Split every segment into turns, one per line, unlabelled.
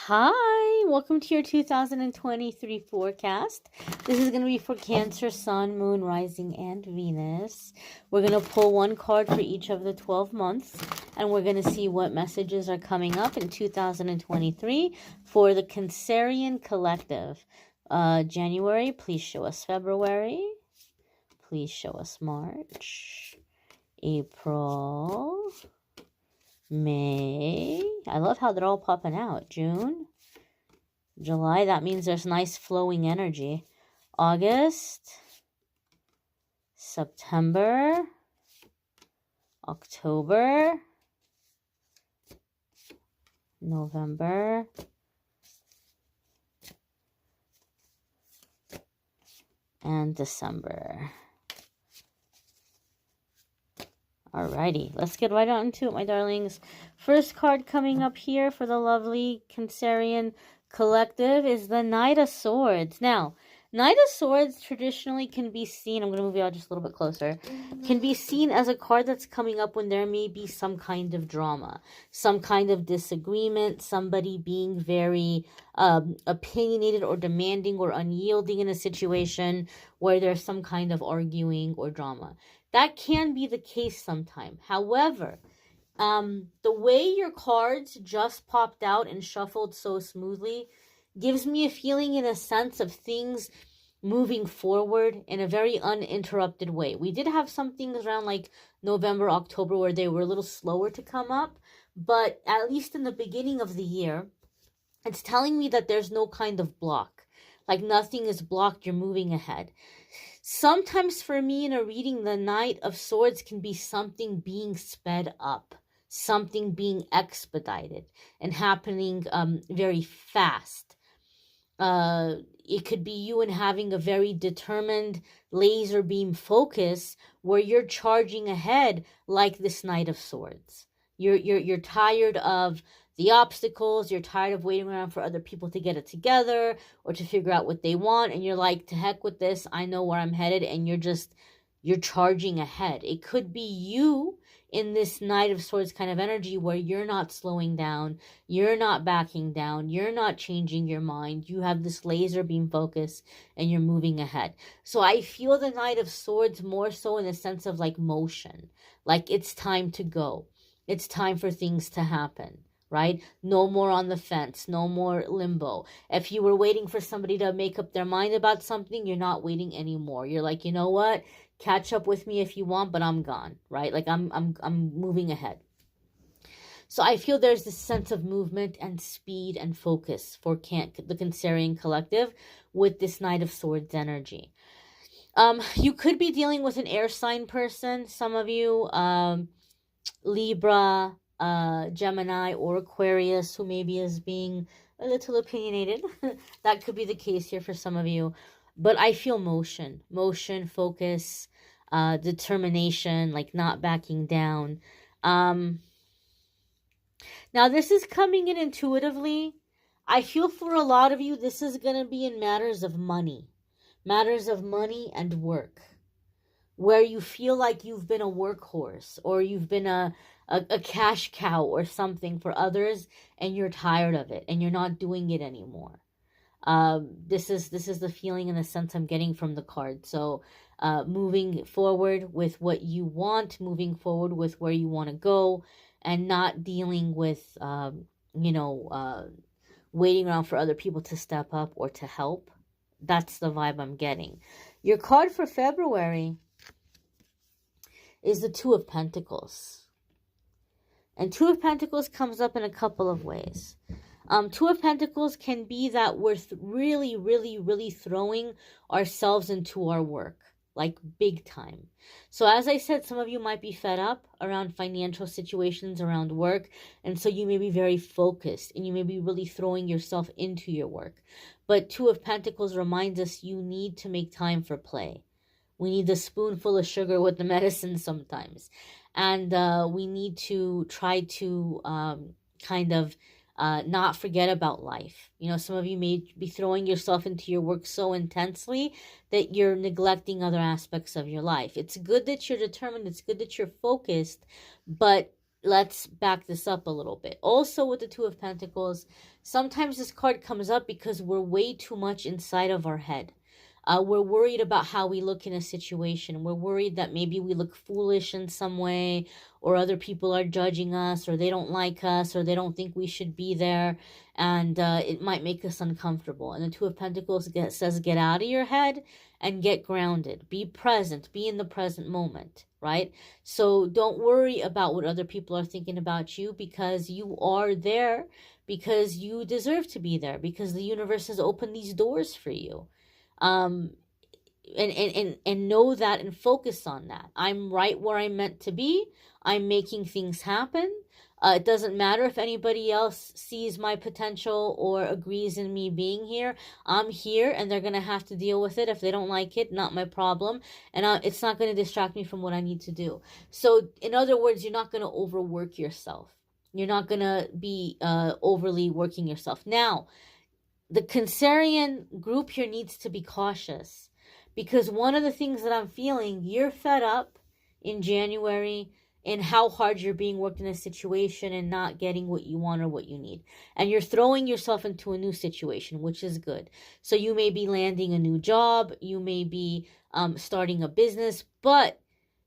Hi, welcome to your 2023 forecast. This is going to be for Cancer, Sun, Moon, Rising, and Venus. We're going to pull one card for each of the 12 months, and we're going to see what messages are coming up in 2023 for the Cancerian Collective. January, please show us February. Please show us March. April. May. I love how they're all popping out. June. July. That means there's nice flowing energy. August. September. October. November. And December. Alrighty, let's get right on into it, my darlings. First card coming up here for the lovely Cancerian Collective is the Knight of Swords. Now, Knight of Swords traditionally can be seen, I'm going to move you out just a little bit closer, can be seen as a card that's coming up when there may be some kind of drama, some kind of disagreement, somebody being very opinionated or demanding or unyielding in a situation where there's some kind of arguing or drama. That can be the case sometime. However, the way your cards just popped out and shuffled so smoothly gives me a feeling in a sense of things moving forward in a very uninterrupted way. We did have some things around like November, October where they were a little slower to come up, but at least in the beginning of the year, it's telling me that there's no kind of block. Like nothing is blocked, you're moving ahead. Sometimes for me in a reading, the Knight of Swords can be something being sped up, something being expedited and happening very fast. It could be you and having a very determined laser beam focus where you're charging ahead like this Knight of Swords. You're tired of the obstacles, you're tired of waiting around for other people to get it together or to figure out what they want, and you're like, to heck with this, I know where I'm headed, and you're charging ahead. It could be you in this Knight of Swords kind of energy where you're not slowing down, you're not backing down, you're not changing your mind, you have this laser beam focus and you're moving ahead. So I feel the Knight of Swords more so in the sense of like motion, like it's time to go, it's time for things to happen. Right? No more on the fence, no more limbo. If you were waiting for somebody to make up their mind about something, you're not waiting anymore. You're like, you know what? Catch up with me if you want, but I'm gone, right? Like I'm moving ahead. So I feel there's this sense of movement and speed and focus for the Cancerian Collective with this Knight of Swords energy. You could be dealing with an air sign person, some of you, Libra, Gemini or Aquarius, who maybe is being a little opinionated. That could be the case here for some of you. But I feel motion, focus, determination, like not backing down. Now this is coming in intuitively. I feel for a lot of you, this is going to be in matters of money and work, where you feel like you've been a workhorse or you've been a cash cow or something for others and you're tired of it and you're not doing it anymore. This is the feeling and the sense I'm getting from the card. So moving forward with what you want, moving forward with where you want to go, and not dealing with, waiting around for other people to step up or to help. That's the vibe I'm getting. Your card for February is the Two of Pentacles. And Two of Pentacles comes up in a couple of ways. Two of Pentacles can be that we're really, really, really throwing ourselves into our work, like big time. So as I said, some of you might be fed up around financial situations, around work, and so you may be very focused and you may be really throwing yourself into your work. But Two of Pentacles reminds us you need to make time for play. We need the spoonful of sugar with the medicine sometimes. And we need to try to not forget about life. You know, some of you may be throwing yourself into your work so intensely that you're neglecting other aspects of your life. It's good that you're determined. It's good that you're focused. But let's back this up a little bit. Also with the Two of Pentacles, sometimes this card comes up because we're way too much inside of our head. We're worried about how we look in a situation. We're worried that maybe we look foolish in some way, or other people are judging us, or they don't like us, or they don't think we should be there, and it might make us uncomfortable. And the Two of Pentacles says get out of your head and get grounded. Be present. Be in the present moment, right? So don't worry about what other people are thinking about you, because you are there, because you deserve to be there, because the universe has opened these doors for you. And know that and focus on that. I'm right where I'm meant to be. I'm making things happen. It doesn't matter if anybody else sees my potential or agrees in me being here. I'm here, and they're going to have to deal with it. If they don't like it, not my problem. And it's not going to distract me from what I need to do. So in other words, you're not going to overwork yourself. You're not going to be overly working yourself. Now, the Cancerian group here needs to be cautious, because one of the things that I'm feeling, you're fed up in January in how hard you're being worked in a situation and not getting what you want or what you need. And you're throwing yourself into a new situation, which is good. So you may be landing a new job, you may be starting a business, but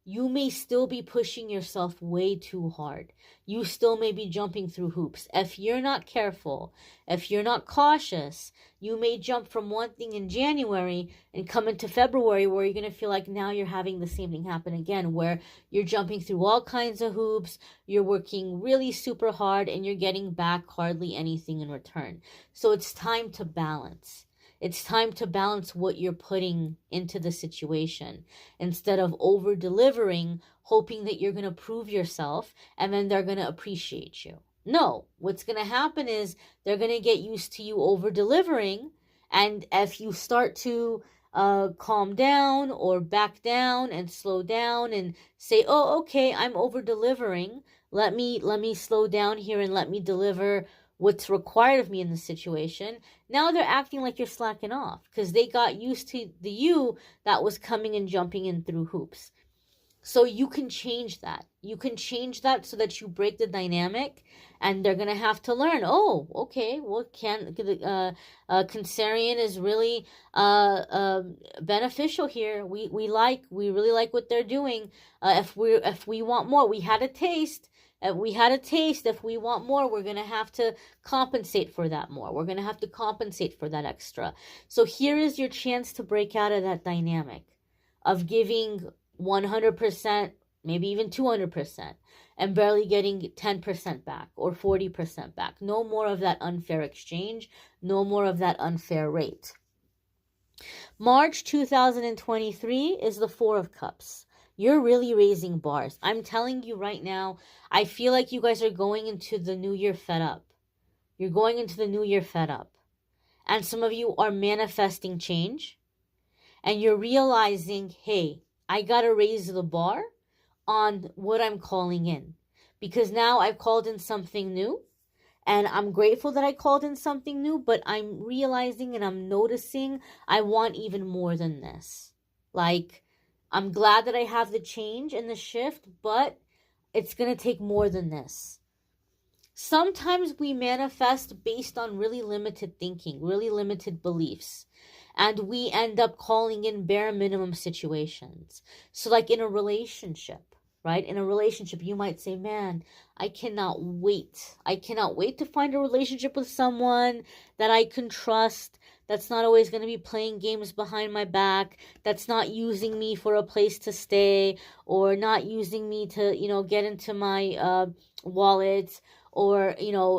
you may still be pushing yourself way too hard. You still may be jumping through hoops. If you're not careful, if you're not cautious, you may jump from one thing in January and come into February where you're going to feel like now you're having the same thing happen again, where you're jumping through all kinds of hoops, you're working really super hard, and you're getting back hardly anything in return. So it's time to balance. It's time to balance what you're putting into the situation instead of over-delivering, hoping that you're going to prove yourself and then they're going to appreciate you. No, what's going to happen is they're going to get used to you over-delivering, and if you start to calm down or back down and slow down and say, oh, okay, I'm over-delivering, let me slow down here and let me deliver what's required of me in this situation. Now they're acting like you're slacking off because they got used to the you that was coming and jumping in through hoops. So you can change that. You can change that so that you break the dynamic, and they're going to have to learn, oh, okay, well, Cancerian is really beneficial here. We really like what they're doing. If we want more, we had a taste. If we want more, we're going to have to compensate for that more. We're going to have to compensate for that extra. So here is your chance to break out of that dynamic of giving 100%, maybe even 200%, and barely getting 10% back or 40% back. No more of that unfair exchange. No more of that unfair rate. March 2023 is the Four of Cups. You're really raising bars. I'm telling you right now, I feel like you guys are going into the new year fed up. You're going into the new year fed up. And some of you are manifesting change. And you're realizing, hey, I got to raise the bar on what I'm calling in. Because now I've called in something new. And I'm grateful that I called in something new. But I'm realizing and I'm noticing I want even more than this. Like, I'm glad that I have the change and the shift, but it's going to take more than this. Sometimes we manifest based on really limited thinking, really limited beliefs, and we end up calling in bare minimum situations. So like in a relationship, right? In a relationship, you might say, man, I cannot wait. I cannot wait to find a relationship with someone that I can trust, that's not always going to be playing games behind my back, that's not using me for a place to stay, or not using me to, get into my wallet, or,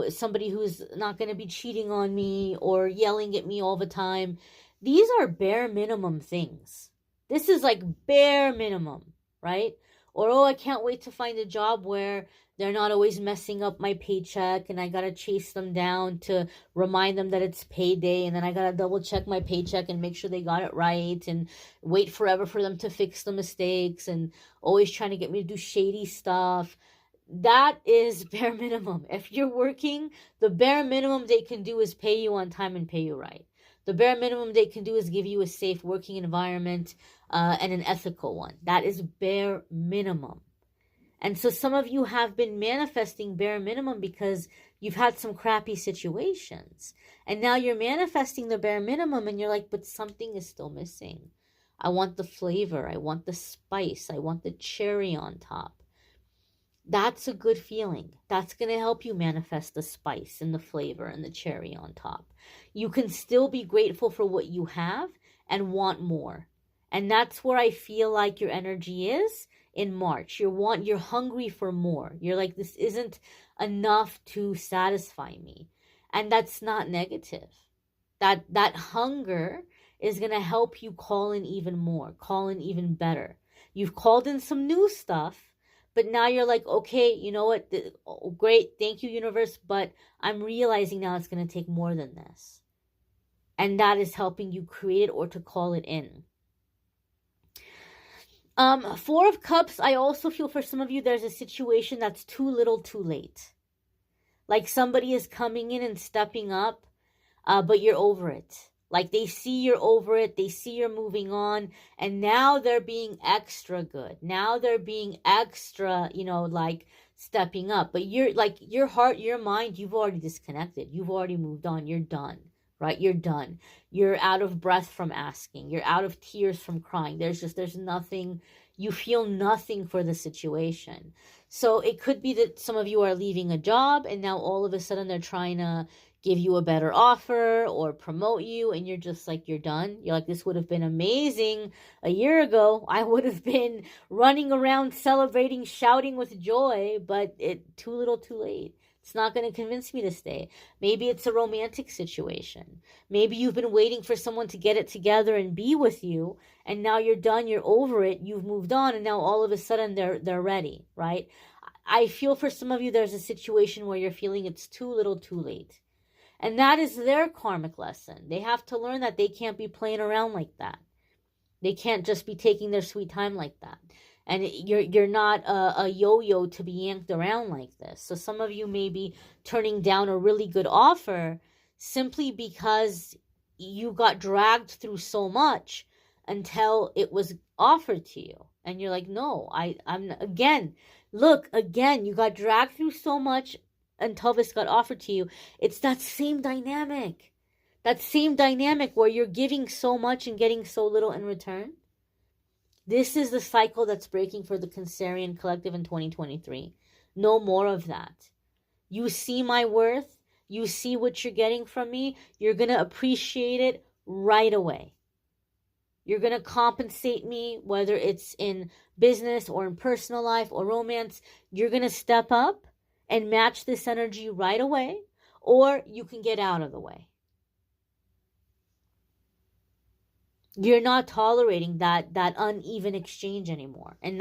somebody who's not going to be cheating on me or yelling at me all the time. These are bare minimum things. This is like bare minimum, right? Or, oh, I can't wait to find a job where they're not always messing up my paycheck and I got to chase them down to remind them that it's payday, and then I got to double check my paycheck and make sure they got it right and wait forever for them to fix the mistakes and always trying to get me to do shady stuff. That is bare minimum. If you're working, the bare minimum they can do is pay you on time and pay you right. The bare minimum they can do is give you a safe working environment and an ethical one. That is bare minimum. And so some of you have been manifesting bare minimum because you've had some crappy situations. And now you're manifesting the bare minimum and you're like, but something is still missing. I want the flavor. I want the spice. I want the cherry on top. That's a good feeling. That's going to help you manifest the spice and the flavor and the cherry on top. You can still be grateful for what you have and want more. And that's where I feel like your energy is in March. You're hungry for more. You're like, this isn't enough to satisfy me. And that's not negative. That hunger is going to help you call in even more, call in even better. You've called in some new stuff, but now you're like, okay, you know what? Great. Thank you, universe. But I'm realizing now it's going to take more than this. And that is helping you create it or to call it in. Four of Cups, I also feel for some of you, there's a situation that's too little too late. Like somebody is coming in and stepping up, but you're over it. Like they see you're over it, they see you're moving on, and now they're being extra good. Now they're being extra, like stepping up. But you're like, your heart, your mind, you've already disconnected. You've already moved on. You're done, right? You're done. You're out of breath from asking. You're out of tears from crying. There's nothing, you feel nothing for the situation. So it could be that some of you are leaving a job and now all of a sudden they're trying to give you a better offer or promote you, and you're just like, you're done. You're like, this would have been amazing a year ago. I would have been running around celebrating, shouting with joy, but too little too late. It's not going to convince me to stay. Maybe it's a romantic situation. Maybe you've been waiting for someone to get it together and be with you, and now you're done, you're over it, you've moved on, and now all of a sudden they're ready, right? I feel for some of you there's a situation where you're feeling it's too little too late. And that is their karmic lesson. They have to learn that they can't be playing around like that. They can't just be taking their sweet time like that. And you're not a yo-yo to be yanked around like this. So some of you may be turning down a really good offer simply because you got dragged through so much until it was offered to you. And you're like, no, I'm again, you got dragged through so much until this got offered to you. It's that same dynamic. That same dynamic where you're giving so much and getting so little in return. This is the cycle that's breaking for the Cancerian collective in 2023. No more of that. You see my worth. You see what you're getting from me. You're going to appreciate it right away. You're going to compensate me, whether it's in business or in personal life or romance. You're going to step up and match this energy right away, or you can get out of the way. You're not tolerating that uneven exchange anymore. And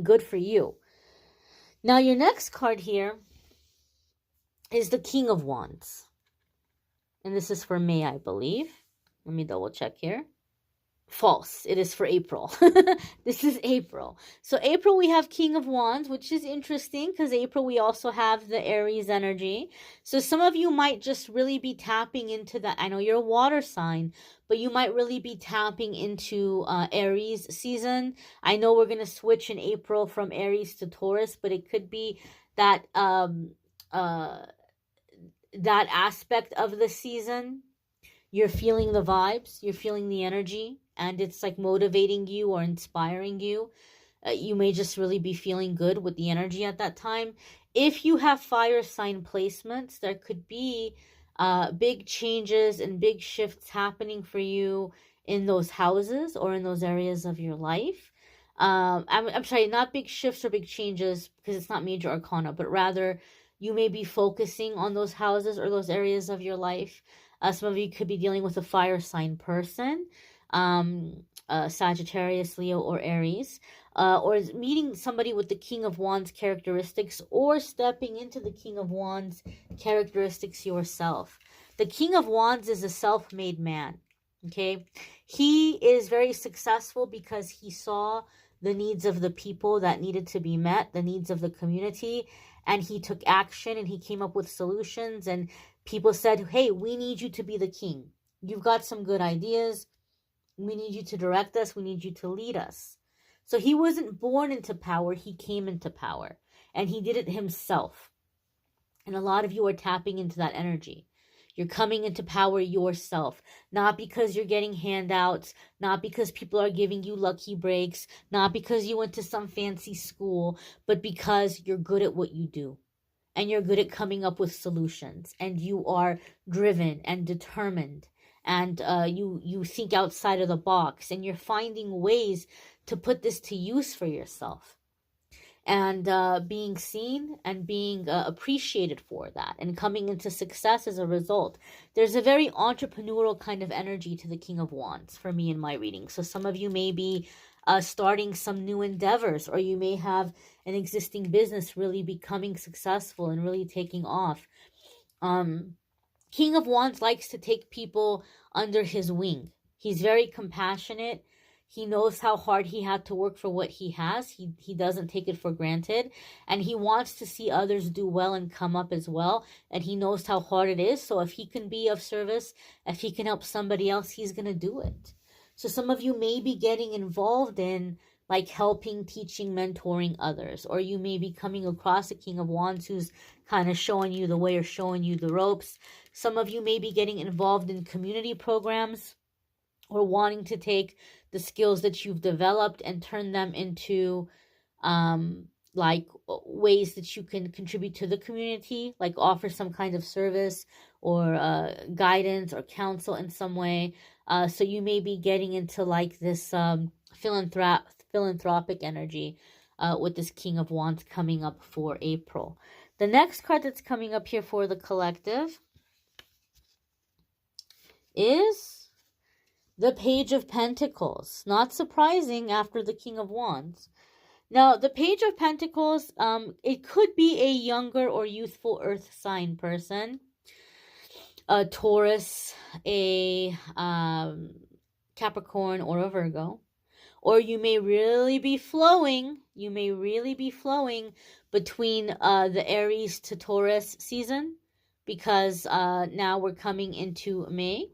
good for you. Now, your next card here is the King of Wands. And this is for May, I believe. Let me double check here. False. It is for April. This is April. So April, we have King of Wands, which is interesting because April, we also have the Aries energy. So some of you might just really be tapping into that. I know you're a water sign, but you might really be tapping into Aries season. I know we're going to switch in April from Aries to Taurus, but it could be that that aspect of the season. You're feeling the vibes, you're feeling the energy, and it's like motivating you or inspiring you. You may just really be feeling good with the energy at that time. If you have fire sign placements, there could be big changes and big shifts happening for you in those houses or in those areas of your life. I'm sorry, not big shifts or big changes because it's not major arcana, but rather you may be focusing on those houses or those areas of your life. Some of you could be dealing with a fire sign person, Sagittarius, Leo, or Aries, or meeting somebody with the King of Wands characteristics, or stepping into the King of Wands characteristics yourself. The King of Wands is a self-made man, okay? He is very successful because he saw the needs of the people that needed to be met, the needs of the community, and he took action and he came up with solutions, and people said, hey, we need you to be the king. You've got some good ideas. We need you to direct us. We need you to lead us. So he wasn't born into power, he came into power. And he did it himself. And a lot of you are tapping into that energy. You're coming into power yourself, not because you're getting handouts, not because people are giving you lucky breaks, not because you went to some fancy school, but because you're good at what you do. And you're good at coming up with solutions. And you are driven and determined. And you think outside of the box. And you're finding ways to put this to use for yourself. And being seen and being appreciated for that and coming into success as a result. There's a very entrepreneurial kind of energy to the King of Wands for me in my reading. So some of you may be starting some new endeavors, or you may have an existing business really becoming successful and really taking off. King of Wands likes to take people under his wing. He's very compassionate. He knows how hard he had to work for what he has. He doesn't take it for granted. And he wants to see others do well and come up as well. And he knows how hard it is. So if he can be of service, if he can help somebody else, he's going to do it. So some of you may be getting involved in like helping, teaching, mentoring others. Or you may be coming across a King of Wands who's kind of showing you the way or showing you the ropes. Some of you may be getting involved in community programs, or wanting to take the skills that you've developed and turn them into like ways that you can contribute to the community, like offer some kind of service or guidance or counsel in some way. So you may be getting into like this philanthropic energy with this King of Wands coming up for April. The next card that's coming up here for the collective is the Page of Pentacles. Not surprising after the King of Wands. Now, the Page of Pentacles, it could be a younger or youthful earth sign person. A Taurus, a Capricorn, or a Virgo. Or you may really be flowing. You may really be flowing between the Aries to Taurus season. Because now we're coming into May.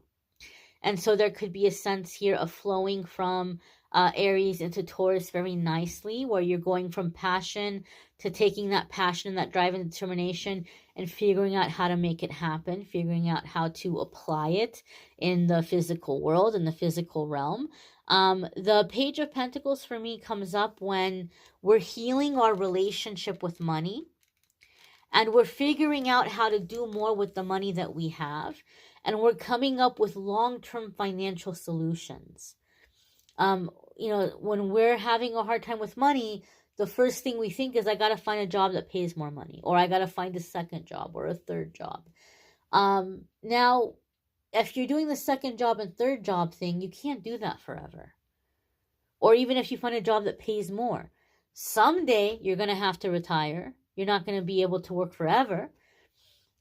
And so there could be a sense here of flowing from Aries into Taurus very nicely, where you're going from passion to taking that passion and that drive and determination and figuring out how to make it happen, figuring out how to apply it in the physical world, in the physical realm. The Page of Pentacles for me comes up when we're healing our relationship with money. And we're figuring out how to do more with the money that we have. And we're coming up with long-term financial solutions. When we're having a hard time with money, the first thing we think is, I got to find a job that pays more money. Or I got to find a second job or a third job. Now, if you're doing the second job and third job thing, you can't do that forever. Or even if you find a job that pays more. Someday, you're going to have to retire. You're not going to be able to work forever.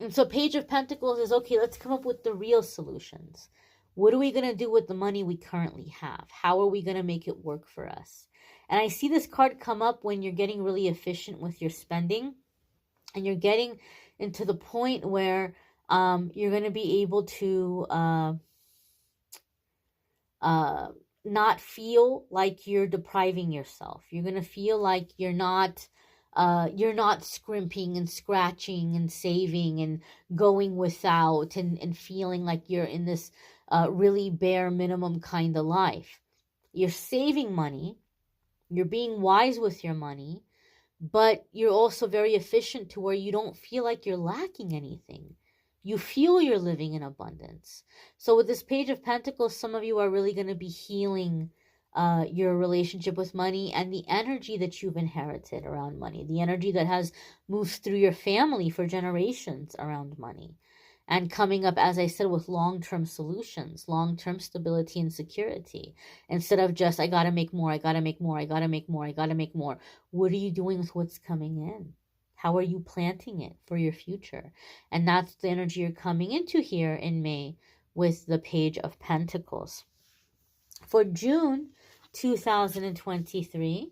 And so Page of Pentacles is, okay, let's come up with the real solutions. What are we going to do with the money we currently have? How are we going to make it work for us? And I see this card come up when you're getting really efficient with your spending. And you're getting into the point where you're going to be able to not feel like you're depriving yourself. You're going to feel like you're not scrimping and scratching and saving and going without and feeling like you're in this really bare minimum kind of life. You're saving money. You're being wise with your money, but you're also very efficient to where you don't feel like you're lacking anything. You feel you're living in abundance. So with this Page of Pentacles, some of you are really going to be healing your relationship with money and the energy that you've inherited around money, the energy that has moved through your family for generations around money, and coming up, as I said, with long-term solutions, long-term stability and security, instead of just, I got to make more, I got to make more, I got to make more, I got to make more. What are you doing with what's coming in? How are you planting it for your future? And that's the energy you're coming into here in May with the Page of Pentacles. For June 2023,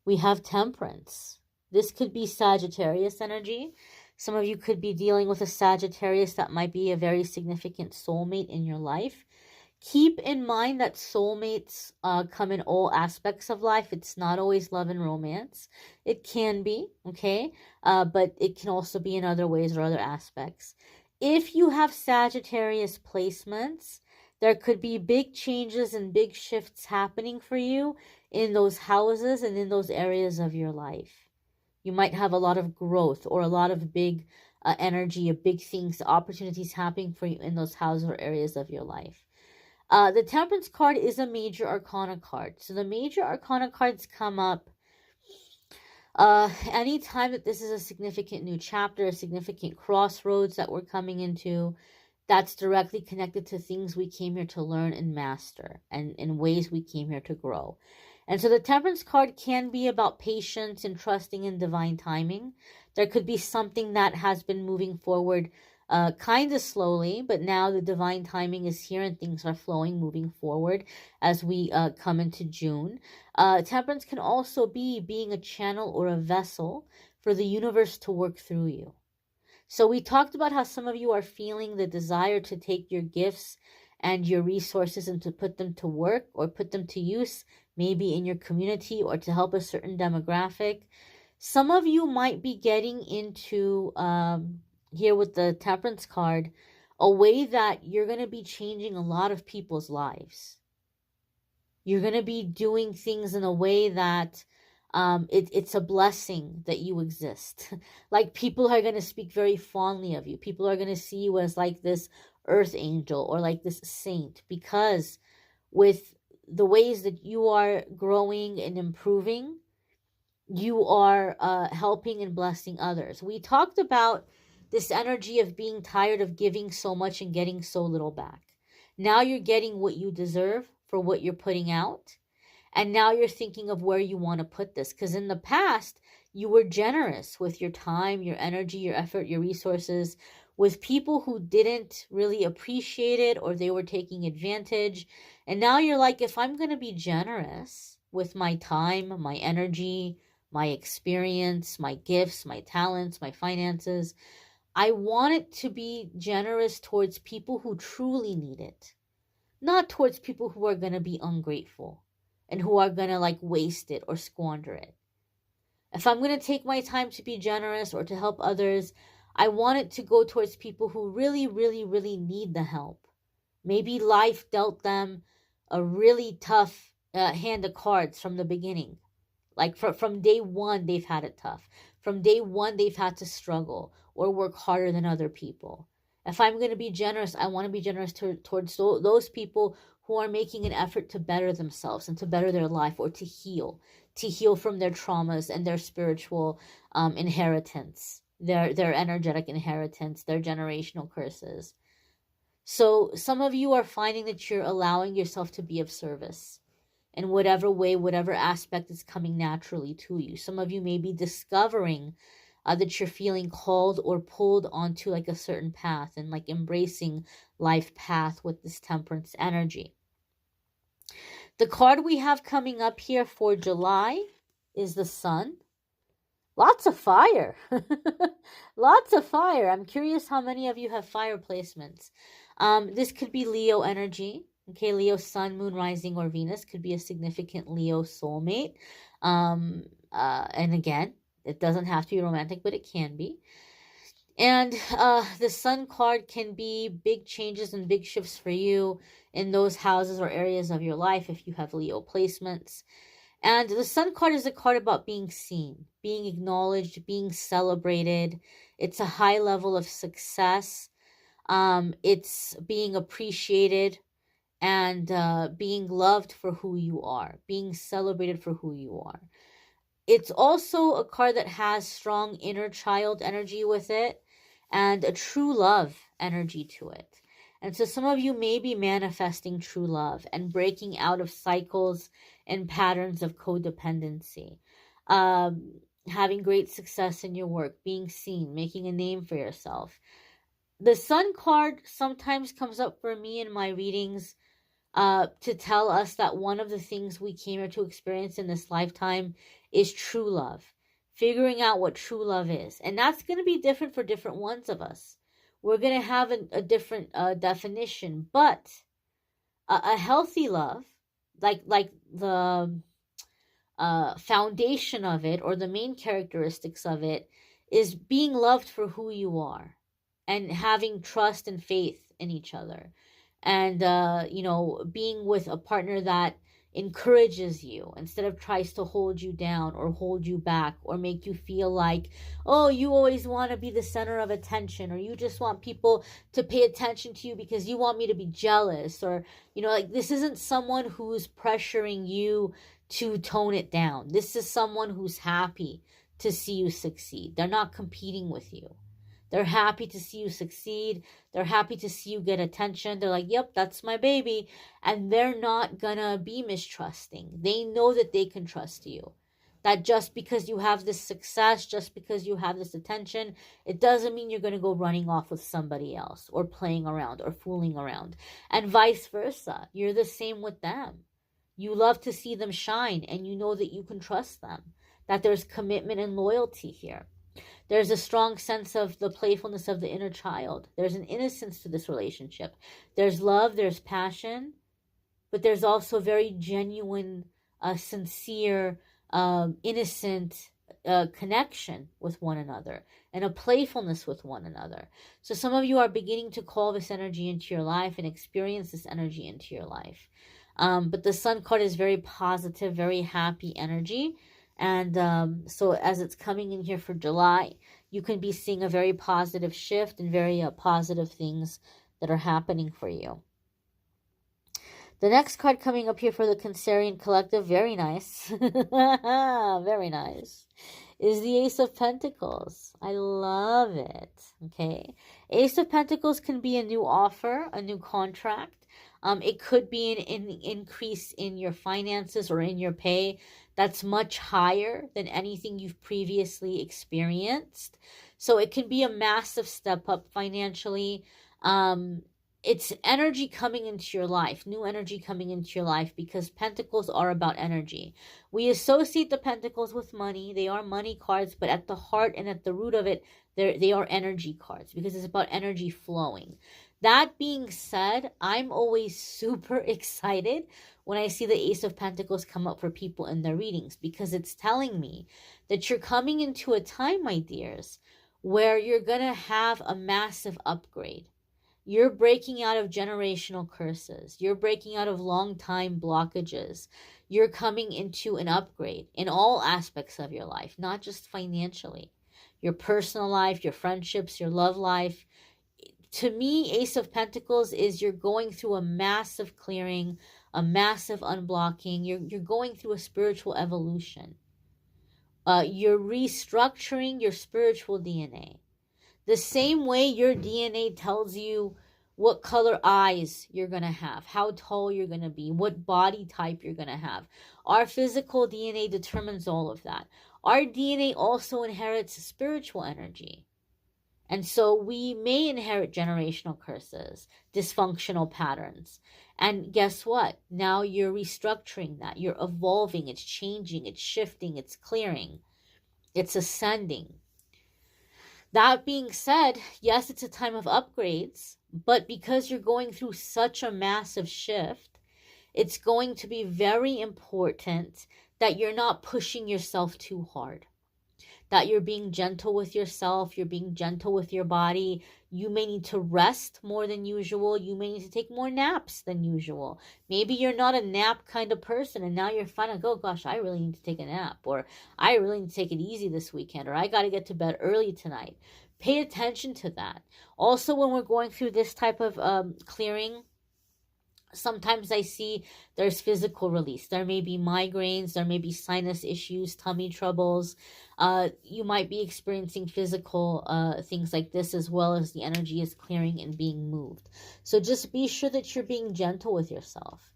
we have Temperance. This could be Sagittarius energy. Some of you could be dealing with a Sagittarius that might be a very significant soulmate in your life. Keep in mind that soulmates come in all aspects of life. It's not always love and romance. It can be, okay? But it can also be in other ways or other aspects. If you have Sagittarius placements, there could be big changes and big shifts happening for you in those houses and in those areas of your life. You might have a lot of growth or a lot of big energy, big things, opportunities happening for you in those houses or areas of your life. The Temperance card is a major arcana card. So the major arcana cards come up anytime that this is a significant new chapter, a significant crossroads that we're coming into, that's directly connected to things we came here to learn and master, and in ways we came here to grow. And so the Temperance card can be about patience and trusting in divine timing. There could be something that has been moving forward kind of slowly, but now the divine timing is here and things are flowing, moving forward as we come into June. Temperance can also be being a channel or a vessel for the universe to work through you. So we talked about how some of you are feeling the desire to take your gifts and your resources and to put them to work or put them to use, maybe in your community or to help a certain demographic. Some of you might be getting into, here with the Temperance card, a way that you're going to be changing a lot of people's lives. You're going to be doing things in a way that it's a blessing that you exist. Like, people are going to speak very fondly of you. People are going to see you as like this earth angel or like this saint, because with the ways that you are growing and improving, you are helping and blessing others. We talked about this energy of being tired of giving so much and getting so little back. Now you're getting what you deserve for what you're putting out. And now you're thinking of where you want to put this. Because in the past, you were generous with your time, your energy, your effort, your resources, with people who didn't really appreciate it or they were taking advantage. And now you're like, if I'm going to be generous with my time, my energy, my experience, my gifts, my talents, my finances, I want it to be generous towards people who truly need it, not towards people who are going to be ungrateful and who are going to like waste it or squander it. If I'm going to take my time to be generous or to help others, I want it to go towards people who really, really, really need the help. Maybe life dealt them a really tough hand of cards from the beginning. Like from day one, they've had it tough. From day one, they've had to struggle or work harder than other people. If I'm going to be generous, I want to be generous towards those people who are making an effort to better themselves and to better their life, or to heal from their traumas and their spiritual inheritance, their energetic inheritance, their generational curses. So some of you are finding that you're allowing yourself to be of service in whatever way, whatever aspect is coming naturally to you. Some of you may be discovering that you're feeling called or pulled onto like a certain path and like embracing life path with this Temperance energy. The card we have coming up here for July is the Sun. Lots of fire. Lots of fire. I'm curious how many of you have fire placements. This could be Leo energy. Okay, Leo Sun, Moon, Rising, or Venus could be a significant Leo soulmate. And again, it doesn't have to be romantic, but it can be. And the Sun card can be big changes and big shifts for you in those houses or areas of your life if you have Leo placements. And the Sun card is a card about being seen, being acknowledged, being celebrated. It's a high level of success. It's being appreciated and being loved for who you are, being celebrated for who you are. It's also a card that has strong inner child energy with it and a true love energy to it. And so some of you may be manifesting true love and breaking out of cycles and patterns of codependency, having great success in your work, being seen, making a name for yourself. The Sun card sometimes comes up for me in my readings to tell us that one of the things we came here to experience in this lifetime is true love, figuring out what true love is. And that's going to be different for different ones of us. We're going to have a different definition, but a healthy love, like the foundation of it, or the main characteristics of it, is being loved for who you are and having trust and faith in each other, and being with a partner that encourages you instead of tries to hold you down or hold you back or make you feel like, oh, you always want to be the center of attention, or you just want people to pay attention to you because you want me to be jealous, or like, this isn't someone who's pressuring you to tone it down. This is someone who's happy to see you succeed. They're not competing with you. They're happy to see you succeed. They're happy to see you get attention. They're like, yep, that's my baby. And they're not gonna be mistrusting. They know that they can trust you. That just because you have this success, just because you have this attention, it doesn't mean you're gonna go running off with somebody else or playing around or fooling around. And vice versa. You're the same with them. You love to see them shine, and you know that you can trust them, that there's commitment and loyalty here. There's a strong sense of the playfulness of the inner child. There's an innocence to this relationship. There's love, there's passion, but there's also very genuine, sincere, innocent connection with one another, and a playfulness with one another. So some of you are beginning to call this energy into your life and experience this energy into your life. But the Sun card is very positive, very happy energy. And so as it's coming in here for July, you can be seeing a very positive shift and very positive things that are happening for you. The next card coming up here for the Cancerian collective, very nice, very nice, is the Ace of Pentacles. I love it, okay? Ace of Pentacles can be a new offer, a new contract. It could be an increase in your finances or in your pay that's much higher than anything you've previously experienced. So it can be a massive step up financially. It's energy coming into your life, new energy coming into your life, because Pentacles are about energy. We associate the Pentacles with money. They are money cards, but at the heart and at the root of it, they are energy cards, because it's about energy flowing. That being said, I'm always super excited when I see the Ace of Pentacles come up for people in their readings, because it's telling me that you're coming into a time, my dears, where you're going to have a massive upgrade. You're breaking out of generational curses. You're breaking out of long time blockages. You're coming into an upgrade in all aspects of your life, not just financially. Your personal life, your friendships, your love life. To me, Ace of Pentacles is you're going through a massive clearing, a massive unblocking. You're going through a spiritual evolution. You're restructuring your spiritual DNA. The same way your DNA tells you what color eyes you're going to have, how tall you're going to be, what body type you're going to have. Our physical DNA determines all of that. Our DNA also inherits spiritual energy. And so we may inherit generational curses, dysfunctional patterns. And guess what? Now you're restructuring that. You're evolving. It's changing. It's shifting. It's clearing. It's ascending. That being said, yes, it's a time of upgrades, but because you're going through such a massive shift, it's going to be very important that you're not pushing yourself too hard, that you're being gentle with yourself, you're being gentle with your body. You may need to rest more than usual. You may need to take more naps than usual. Maybe you're not a nap kind of person, and now you're finding, oh gosh, I really need to take a nap, or I really need to take it easy this weekend, or I got to get to bed early tonight. Pay attention to that. Also, when we're going through this type of clearing, sometimes I see there's physical release. There may be migraines, there may be sinus issues, tummy troubles. You might be experiencing physical things like this, as well as the energy is clearing and being moved. So just be sure that you're being gentle with yourself,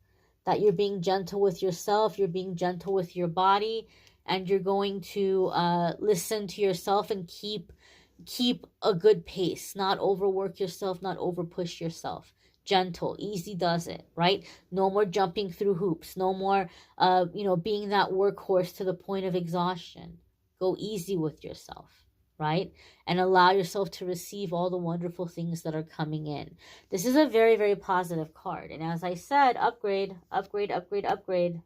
that you're being gentle with yourself, you're being gentle with your body, and you're going to listen to yourself and keep a good pace, not overwork yourself, not overpush yourself. Gentle, easy does it, right? No more jumping through hoops. No more, being that workhorse to the point of exhaustion. Go easy with yourself, right? And allow yourself to receive all the wonderful things that are coming in. This is a very, very positive card. And as I said, upgrade, upgrade, upgrade, upgrade.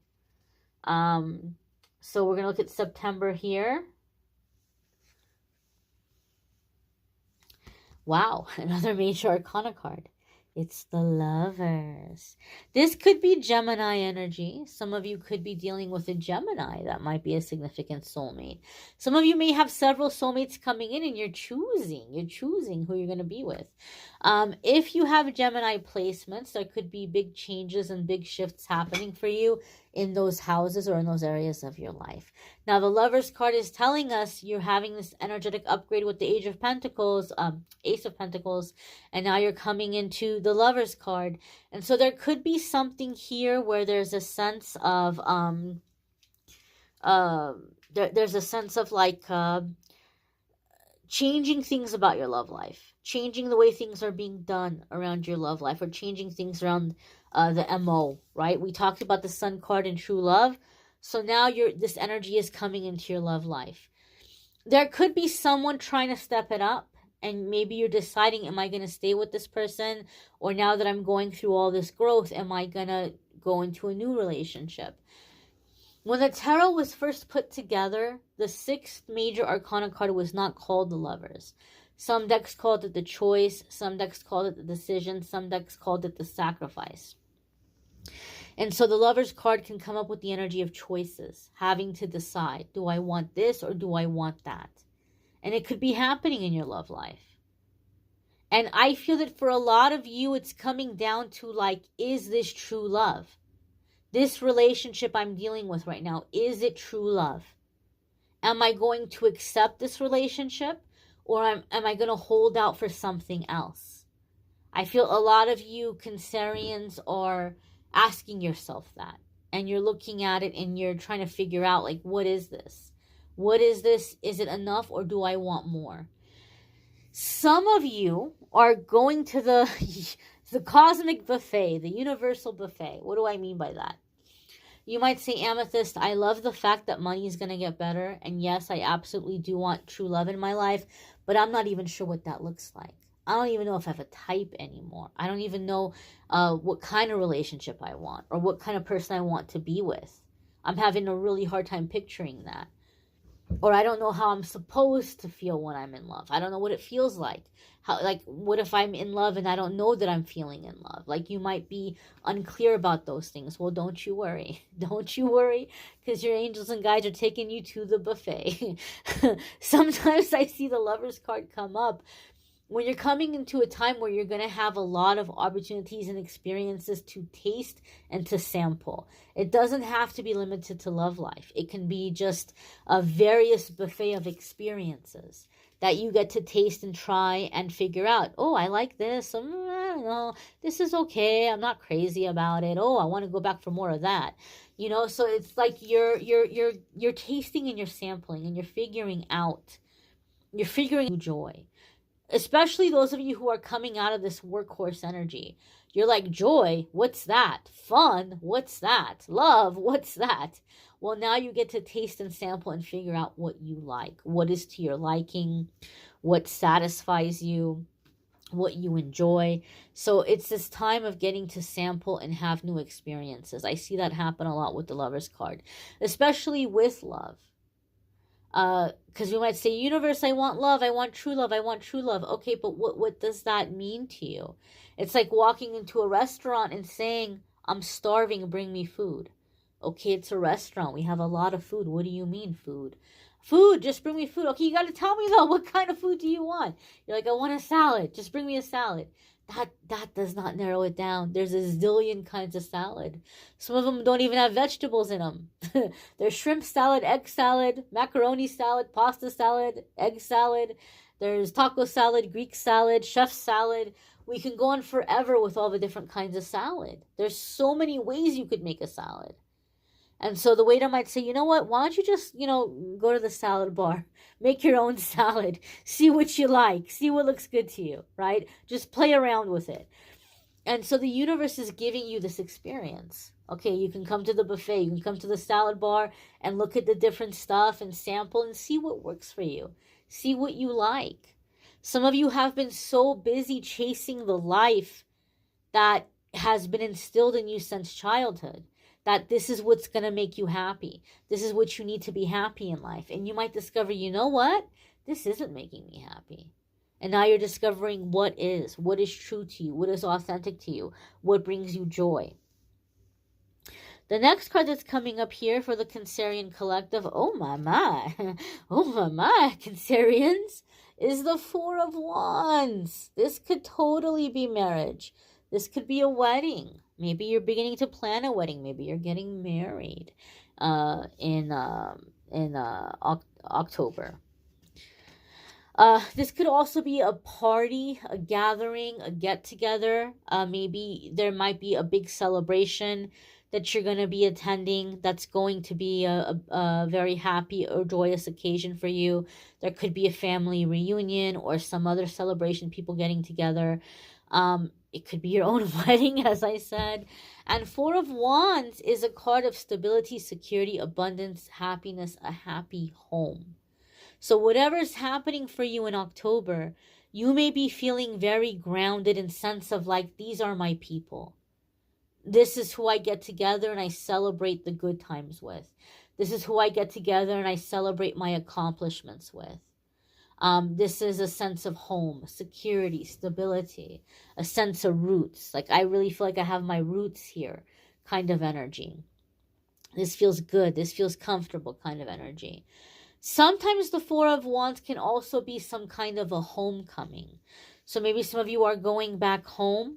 So we're going to look at September here. Wow, another major arcana card. It's the Lovers. This could be Gemini energy. Some of you could be dealing with a Gemini that might be a significant soulmate. Some of you may have several soulmates coming in and you're choosing who you're going to be with. If you have Gemini placements, there could be big changes and big shifts happening for you in those houses or in those areas of your life. Now, the Lovers card is telling us you're having this energetic upgrade with the Ace of Pentacles, and now you're coming into the Lovers card. And so there could be something here where there's a sense of, there's a sense of like, changing things about your love life, changing the way things are being done around your love life, or changing things around the MO, right? We talked about the Sun card and true love. So now this energy is coming into your love life. There could be someone trying to step it up, and maybe you're deciding, am I going to stay with this person? Or now that I'm going through all this growth, am I going to go into a new relationship? When the tarot was first put together, the sixth major arcana card was not called the Lovers. Some decks called it the Choice, some decks called it the Decision, some decks called it the Sacrifice. And so the Lovers card can come up with the energy of choices, having to decide, do I want this or do I want that? And it could be happening in your love life. And I feel that for a lot of you, it's coming down to like, is this true love? This relationship I'm dealing with right now, is it true love? Am I going to accept this relationship, or am I going to hold out for something else? I feel a lot of you Cancerians are asking yourself that, and you're looking at it and you're trying to figure out, like, what is this? What is this? Is it enough, or do I want more? Some of you are going to the cosmic buffet, the universal buffet. What do I mean by that? You might say, Amethyst, I love the fact that money is going to get better. And yes, I absolutely do want true love in my life, but I'm not even sure what that looks like. I don't even know if I have a type anymore. I don't even know what kind of relationship I want or what kind of person I want to be with. I'm having a really hard time picturing that. Or I don't know how I'm supposed to feel when I'm in love. I don't know what it feels like. What if I'm in love and I don't know that I'm feeling in love? Like, you might be unclear about those things. Well, don't you worry. Don't you worry, because your angels and guides are taking you to the buffet. Sometimes I see the Lovers card come up when you're coming into a time where you're going to have a lot of opportunities and experiences to taste and to sample. It doesn't have to be limited to love life. It can be just a various buffet of experiences that you get to taste and try and figure out. Oh, I like this. I don't know. This is okay. I'm not crazy about it. Oh, I want to go back for more of that. You know, so it's like you're tasting and you're sampling and you're figuring out joy. Especially those of you who are coming out of this workhorse energy. You're like, joy, what's that? Fun, what's that? Love, what's that? Well, now you get to taste and sample and figure out what you like. What is to your liking? What satisfies you? What you enjoy. So it's this time of getting to sample and have new experiences. I see that happen a lot with the Lovers card. Especially with love. Because we might say, universe, I want love, I want true love, I want true love. Okay, but what does that mean to you? It's like walking into a restaurant and saying, I'm starving, bring me food. Okay, it's a restaurant, we have a lot of food. What do you mean food? Food, just bring me food. Okay, you got to tell me though, what kind of food do you want? You're like, I want a salad, just bring me a salad. That does not narrow it down. There's a zillion kinds of salad. Some of them don't even have vegetables in them. There's shrimp salad, egg salad, macaroni salad, pasta salad, egg salad. There's taco salad, Greek salad, chef salad. We can go on forever with all the different kinds of salad. There's so many ways you could make a salad. And so the waiter might say, you know what, why don't you just, go to the salad bar, make your own salad, see what you like, see what looks good to you, right? Just play around with it. And so the universe is giving you this experience. Okay, you can come to the buffet, you can come to the salad bar and look at the different stuff and sample and see what works for you. See what you like. Some of you have been so busy chasing the life that has been instilled in you since childhood, that this is what's going to make you happy. This is what you need to be happy in life. And you might discover, you know what? This isn't making me happy. And now you're discovering what is true to you, what is authentic to you, what brings you joy. The next card that's coming up here for the Cancerian collective, oh my, oh my, Cancerians, is the Four of Wands. This could totally be marriage. This could be a wedding. Maybe you're beginning to plan a wedding. Maybe you're getting married in October. This could also be a party, a gathering, a get-together. Maybe there might be a big celebration that you're going to be attending that's going to be a very happy or joyous occasion for you. There could be a family reunion or some other celebration, people getting together. It could be your own wedding, as I said. And Four of Wands is a card of stability, security, abundance, happiness, a happy home. So whatever's happening for you in October, you may be feeling very grounded in sense of like, these are my people. This is who I get together and I celebrate the good times with. This is who I get together and I celebrate my accomplishments with. This is a sense of home, security, stability, a sense of roots. Like, I really feel like I have my roots here kind of energy. This feels good. This feels comfortable kind of energy. Sometimes the Four of Wands can also be some kind of a homecoming. So maybe some of you are going back home,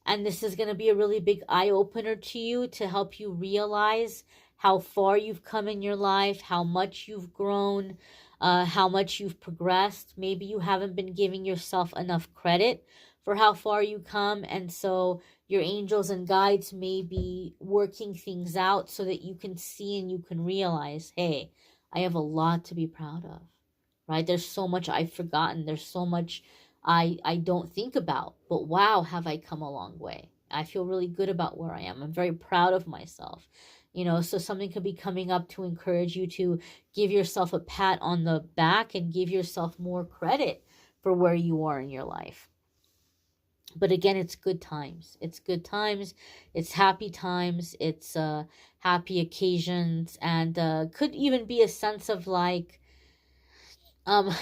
and this is going to be a really big eye-opener to you to help you realize how far you've come in your life, how much you've grown, how much you've progressed. Maybe you haven't been giving yourself enough credit for how far you come, and so your angels and guides may be working things out so that you can see and you can realize, hey, I have a lot to be proud of, right? There's so much I've forgotten. There's so much I don't think about, but wow, have I come a long way. I feel really good about where I am. I'm very proud of myself. You know, so something could be coming up to encourage you to give yourself a pat on the back and give yourself more credit for where you are in your life. But again, it's good times. It's good times. It's happy times. It's happy occasions, and could even be a sense of like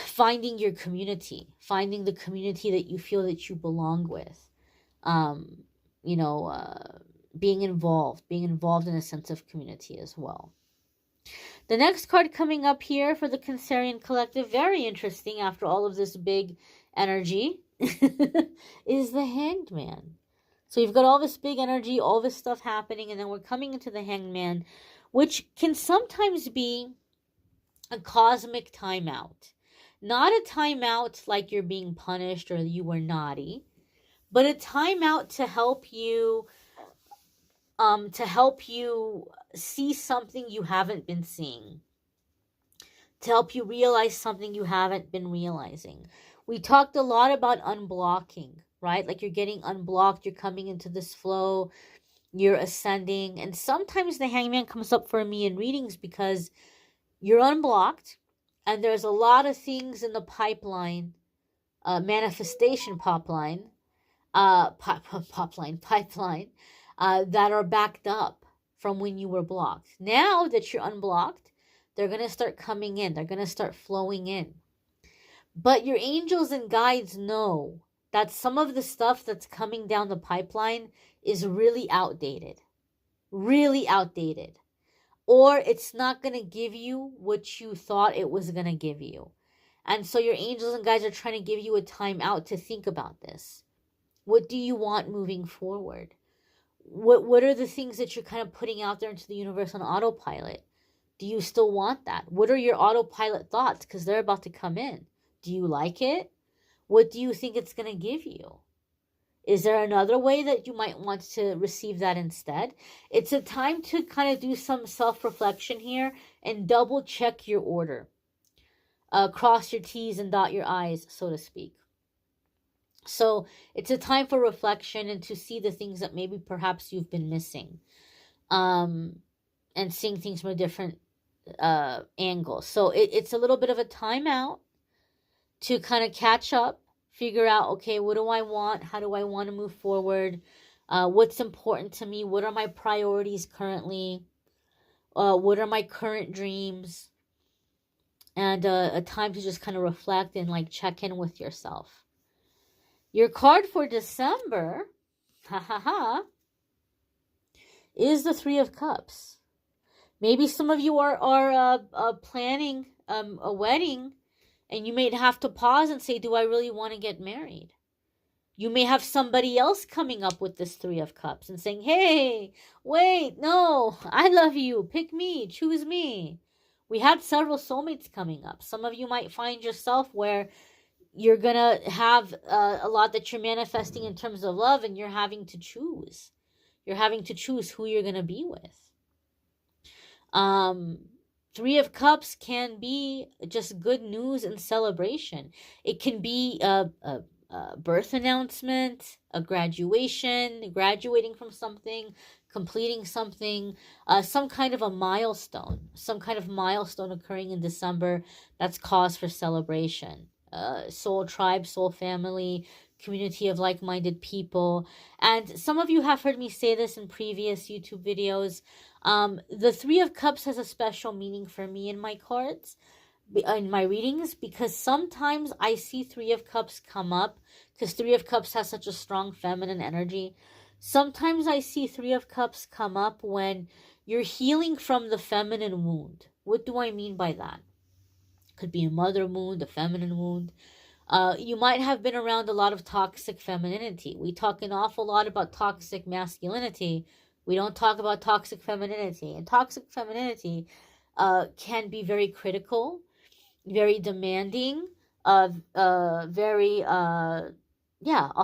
finding your community, finding the community that you feel that you belong with. You know, being involved in a sense of community as well. The next card coming up here for the Cancerian collective, very interesting after all of this big energy, is the Hanged Man. So you've got all this big energy, all this stuff happening, and then we're coming into the Hanged Man, which can sometimes be a cosmic timeout. Not a timeout like you're being punished or you were naughty, but a timeout to help you see something you haven't been seeing, to help you realize something you haven't been realizing. We talked a lot about unblocking, right? Like, you're getting unblocked, you're coming into this flow, you're ascending, and sometimes the Hangman comes up for me in readings because you're unblocked, and there's a lot of things in the pipeline, manifestation pipeline, that are backed up from when you were blocked. Now that you're unblocked, they're going to start coming in. They're going to start flowing in. But your angels and guides know that some of the stuff that's coming down the pipeline is really outdated. Really outdated. Or it's not going to give you what you thought it was going to give you. And so your angels and guides are trying to give you a time out to think about this. What do you want moving forward? What are the things that you're kind of putting out there into the universe on autopilot? Do you still want that? What are your autopilot thoughts? Because they're about to come in. Do you like it? What do you think it's going to give you? Is there another way that you might want to receive that instead? It's a time to kind of do some self-reflection here and double check your order. Cross your T's and dot your I's, so to speak. So it's a time for reflection and to see the things that maybe perhaps you've been missing. And seeing things from a different angle. So it's a little bit of a timeout. to kind of catch up, figure out, okay, what do I want? How do I want to move forward? What's important to me? What are my priorities currently? What are my current dreams? And a time to just kind of reflect and like check in with yourself. Your card for December, is the Three of Cups. Maybe some of you are planning a wedding, and you may have to pause and say, do I really want to get married? You may have somebody else coming up with this Three of Cups and saying, hey, wait, no, I love you. Pick me, choose me. We had several soulmates coming up. Some of you might find yourself where you're going to have a lot that you're manifesting in terms of love, and you're having to choose. You're having to choose who you're going to be with. Three of Cups can be just good news and celebration. It can be a birth announcement, a graduation, graduating from something, completing something, some kind of a milestone, occurring in December that's cause for celebration. Soul tribe, soul family, community of like-minded people. And some of you have heard me say this in previous YouTube videos. The Three of Cups has a special meaning for me in my cards, in my readings, because sometimes I see Three of Cups come up because Three of Cups has such a strong feminine energy. Sometimes I see Three of Cups come up when you're healing from the feminine wound. What do I mean by that? Could be a mother wound, a feminine wound. You might have been around a lot of toxic femininity. We talk an awful lot about toxic masculinity. We don't talk about toxic femininity. And toxic femininity can be very critical, very demanding, I'll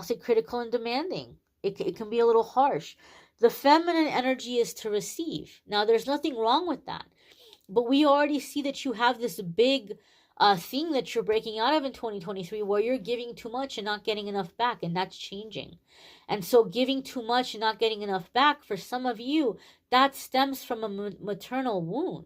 say critical and demanding. It can be a little harsh. The feminine energy is to receive. Now, there's nothing wrong with that. But we already see that you have this big thing that you're breaking out of in 2023 where you're giving too much and not getting enough back, and that's changing. And so giving too much and not getting enough back, for some of you, that stems from a maternal wound.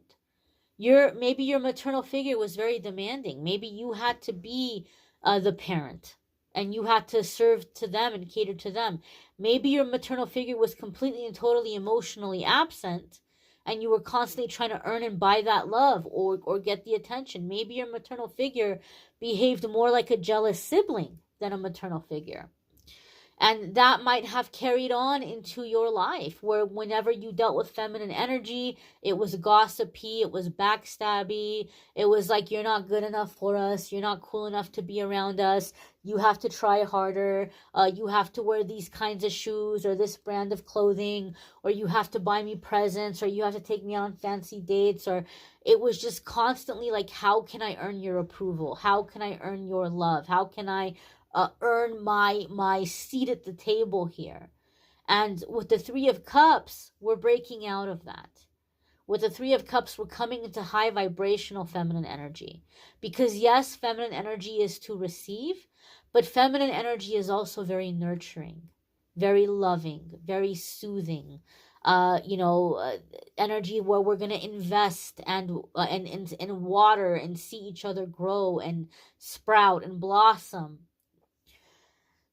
Maybe your maternal figure was very demanding. Maybe you had to be the parent, and you had to serve to them and cater to them. Maybe your maternal figure was completely and totally emotionally absent, and you were constantly trying to earn and buy that love or get the attention. Maybe your maternal figure behaved more like a jealous sibling than a maternal figure. And that might have carried on into your life, where whenever you dealt with feminine energy, it was gossipy, it was backstabby, it was like, you're not good enough for us, you're not cool enough to be around us, you have to try harder, you have to wear these kinds of shoes or this brand of clothing, or you have to buy me presents, or you have to take me on fancy dates, or it was just constantly like, how can I earn your approval? How can I earn your love? How can I earn my seat at the table here? And with the Three of Cups, we're breaking out of that. With the Three of Cups, we're coming into high vibrational feminine energy. Because yes, feminine energy is to receive, but feminine energy is also very nurturing, very loving, very soothing. Energy where we're going to invest and water and see each other grow and sprout and blossom.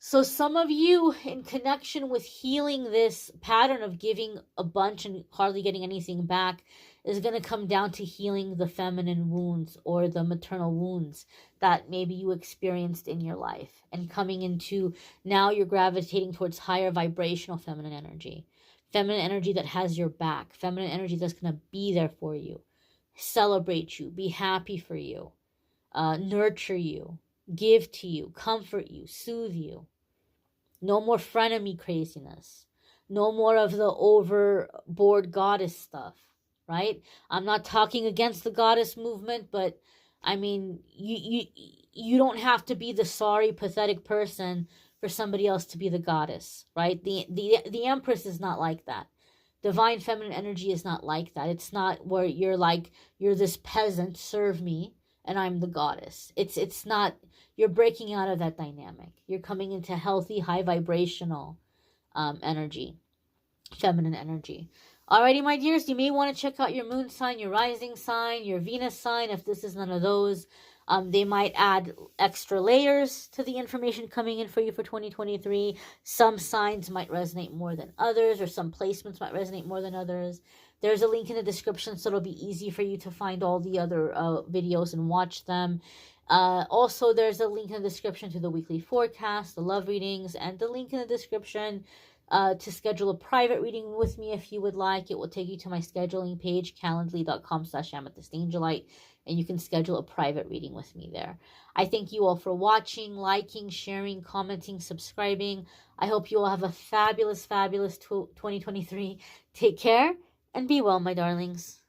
So some of you, in connection with healing this pattern of giving a bunch and hardly getting anything back, is going to come down to healing the feminine wounds or the maternal wounds that maybe you experienced in your life. And coming into, now you're gravitating towards higher vibrational feminine energy. Feminine energy that has your back. Feminine energy that's going to be there for you. Celebrate you. Be happy for you. Nurture you. Give to you. Comfort you. Soothe you. No more frenemy craziness. No more of the overboard goddess stuff, right? I'm not talking against the goddess movement, but I mean, you don't have to be the sorry, pathetic person for somebody else to be the goddess, right? The Empress is not like that. Divine feminine energy is not like that. It's not where you're like, you're this peasant, serve me, and I'm the goddess. It's not. You're breaking out of that dynamic. You're coming into healthy, high vibrational energy, feminine energy. Alrighty, my dears, you may want to check out your moon sign, your rising sign, your Venus sign, if this is none of those. They might add extra layers to the information coming in for you for 2023. Some signs might resonate more than others, or some placements might resonate more than others. There's a link in the description, so it'll be easy for you to find all the other videos and watch them. Also, there's a link in the description to the weekly forecast, the love readings, and the link in the description to schedule a private reading with me if you would like. It will take you to my scheduling page, calendly.com/amethystangelite, and you can schedule a private reading with me there. I thank you all for watching, liking, sharing, commenting, subscribing. I hope you all have a fabulous, fabulous 2023. Take care and be well, my darlings.